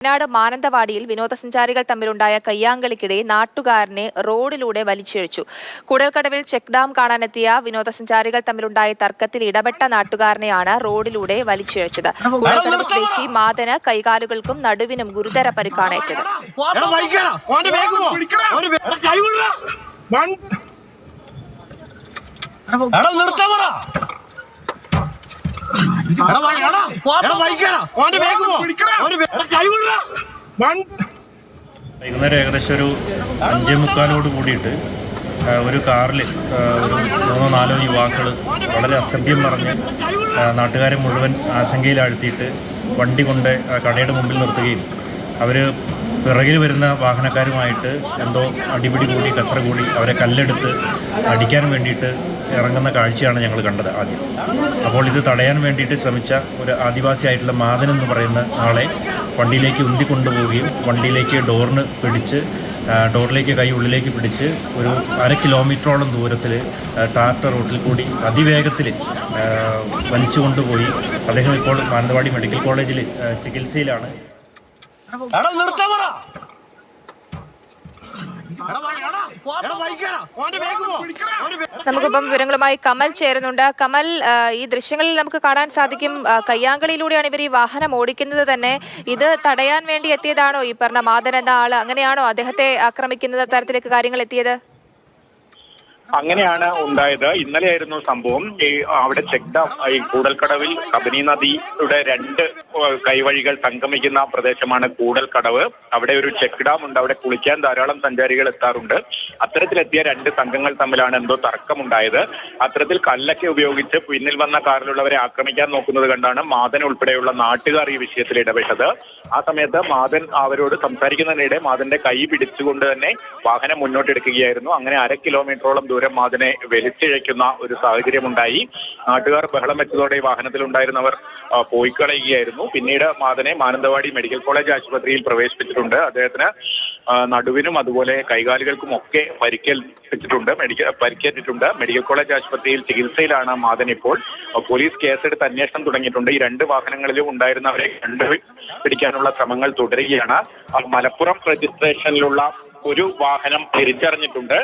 വയനാട് മാനന്തവാടിയിൽ വിനോദസഞ്ചാരികൾ തമ്മിലുണ്ടായ കയ്യാങ്കളിക്കിടെ നാട്ടുകാരനെ റോഡിലൂടെ വലിച്ചിഴച്ചു. കൂടൽക്കടവിൽ ചെക്ക് ഡാം കാണാനെത്തിയ വിനോദസഞ്ചാരികൾ തമ്മിലുണ്ടായ തർക്കത്തിൽ ഇടപെട്ട നാട്ടുകാരനെയാണ് റോഡിലൂടെ വലിച്ചിഴച്ചത്. കൂടൽക്കടവ് സ്വദേശി മാതന് കൈകാലുകൾക്കും നടുവിനും ഗുരുതര പരിക്കാണേറ്റത്. വൈകുന്നേരം ഏകദേശം ഒരു 5:45 കൂടിയിട്ട് ഒരു കാറിൽ ഒരു 3-4 യുവാക്കൾ വളരെ അസഭ്യം പറഞ്ഞ് നാട്ടുകാരെ മുഴുവൻ ആശങ്കയിലാഴ്ത്തിയിട്ട് വണ്ടി കൊണ്ട് കടയുടെ മുമ്പിൽ നിർത്തുകയും അവർ പിറകിൽ വരുന്ന വാഹനക്കാരുമായിട്ട് എന്തോ അടിപിടി കൂടി കച്ചറ കൂടി അവരെ കല്ലെടുത്ത് അടിക്കാൻ വേണ്ടിയിട്ട് ഇറങ്ങുന്ന കാഴ്ചയാണ് ഞങ്ങൾ കണ്ടത് ആദ്യം. അപ്പോൾ ഇത് തടയാൻ വേണ്ടിയിട്ട് ശ്രമിച്ച ഒരു ആദിവാസിയായിട്ടുള്ള മാതൻ എന്ന് പറയുന്ന ആളെ വണ്ടിയിലേക്ക് ഉന്തിക്കൊണ്ടുപോവുകയും വണ്ടിയിലേക്ക് ഡോറിലേക്ക് കൈ ഉള്ളിലേക്ക് പിടിച്ച് ഒരു 1/2 കിലോമീറ്ററോളം ദൂരത്തിൽ ടാർട്ടർ റൂട്ടിൽ കൂടി അതിവേഗത്തിൽ വലിച്ചു കൊണ്ടുപോയി. അദ്ദേഹം ഇപ്പോൾ മാനന്തവാടി മെഡിക്കൽ കോളേജിൽ ചികിത്സയിലാണ്. നമുക്കിപ്പം വിവരങ്ങളുമായി കമൽ ചേരുന്നുണ്ട്. കമൽ, ഈ ദൃശ്യങ്ങളിൽ നമുക്ക് കാണാൻ സാധിക്കും കയ്യാങ്കളിയിലൂടെയാണ് ഇവർ ഈ വാഹനം ഓടിക്കുന്നത് തന്നെ. ഇത് തടയാൻ വേണ്ടി എത്തിയതാണോ ഈ പറഞ്ഞ മാതൻ എന്ന ആള്? അങ്ങനെയാണോ അദ്ദേഹത്തെ ആക്രമിക്കുന്ന തരത്തിലേക്ക് കാര്യങ്ങൾ എത്തിയത്? അങ്ങനെയാണ് ഉണ്ടായത്. ഇന്നലെയായിരുന്നു സംഭവം. അവിടെ ചെക്ക് ഡാം, ഈ കൂടൽക്കടവിൽ കബനി നദിയുടെ 2 കൈവഴികൾ സംഗമിക്കുന്ന പ്രദേശമാണ് കൂടൽക്കടവ്. അവിടെ ഒരു ചെക്ക് ഡാം ഉണ്ട്. അവിടെ കുളിക്കാൻ ധാരാളം സഞ്ചാരികൾ എത്താറുണ്ട്. അത്തരത്തിലെത്തിയ 2 സംഘങ്ങൾ തമ്മിലാണ് എന്തോ തർക്കമുണ്ടായത്. അത്തരത്തിൽ കല്ലൊക്കെ ഉപയോഗിച്ച് പിന്നിൽ വന്ന കാറിലുള്ളവരെ ആക്രമിക്കാൻ നോക്കുന്നത് കണ്ടാണ് മാതൻ ഉൾപ്പെടെയുള്ള നാട്ടുകാർ ഈ വിഷയത്തിൽ ഇടപെട്ടത്. ആ സമയത്ത് മാതൻ അവരോട് സംസാരിക്കുന്നതിനിടെ മാതന്റെ കൈ പിടിച്ചുകൊണ്ട് തന്നെ വാഹനം മുന്നോട്ടെടുക്കുകയായിരുന്നു. അങ്ങനെ 1/2 കിലോമീറ്ററോളം ദൂരം മാതനെ വലിച്ചിഴയ്ക്കുന്ന ഒരു സാഹചര്യമുണ്ടായി. നാട്ടുകാർ ബഹളം വെച്ചതോടെ വാഹനത്തിലുണ്ടായിരുന്നവർ പോയി കളയുകയായിരുന്നു. പിന്നീട് മാതനെ മാനന്തവാടി മെഡിക്കൽ കോളേജ് ആശുപത്രിയിൽ പ്രവേശിപ്പിച്ചിട്ടുണ്ട്. അദ്ദേഹത്തിന് നടുവിനും അതുപോലെ കൈകാലുകൾക്കും ഒക്കെ പരിക്കേറ്റിട്ടുണ്ട്. മെഡിക്കൽ കോളേജ് ആശുപത്രിയിൽ ചികിത്സയിലാണ് മാതൻ ഇപ്പോൾ. പോലീസ് കേസെടുത്ത് അന്വേഷണം തുടങ്ങിയിട്ടുണ്ട്. ഈ 2 വാഹനങ്ങളിലും ഉണ്ടായിരുന്നവരെ കണ്ടുപിടിക്കാനുള്ള ശ്രമങ്ങൾ തുടരുകയാണ്. മലപ്പുറം രജിസ്ട്രേഷനിലുള്ള ഒരു വാഹനം തിരിച്ചറിഞ്ഞിട്ടുണ്ട്.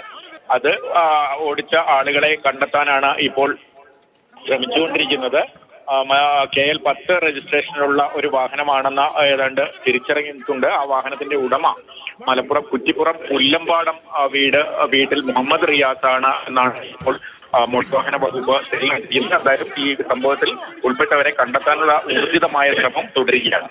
അത് ഓടിച്ച ആളുകളെ കണ്ടെത്താനാണ് ഇപ്പോൾ ശ്രമിച്ചുകൊണ്ടിരിക്കുന്നത്. KL 10 രജിസ്ട്രേഷനിലുള്ള ഒരു വാഹനമാണെന്ന് ഏതാണ്ട് തിരിച്ചറിഞ്ഞിട്ടുണ്ട്. ആ വാഹനത്തിന്റെ ഉടമ മലപ്പുറം കുറ്റിപ്പുറം മുല്ലമ്പാടം വീട്ടിൽ മുഹമ്മദ് റിയാസ് ആണ് എന്നാണ് ഇപ്പോൾ മോട്ടോർ വാഹന വകുപ്പ് സ്ഥിരീകരിക്കുന്നത്. എന്തായാലും ഈ സംഭവത്തിൽ ഉൾപ്പെട്ടവരെ കണ്ടെത്താനുള്ള ഊർജിതമായ ശ്രമം തുടരുകയാണ്.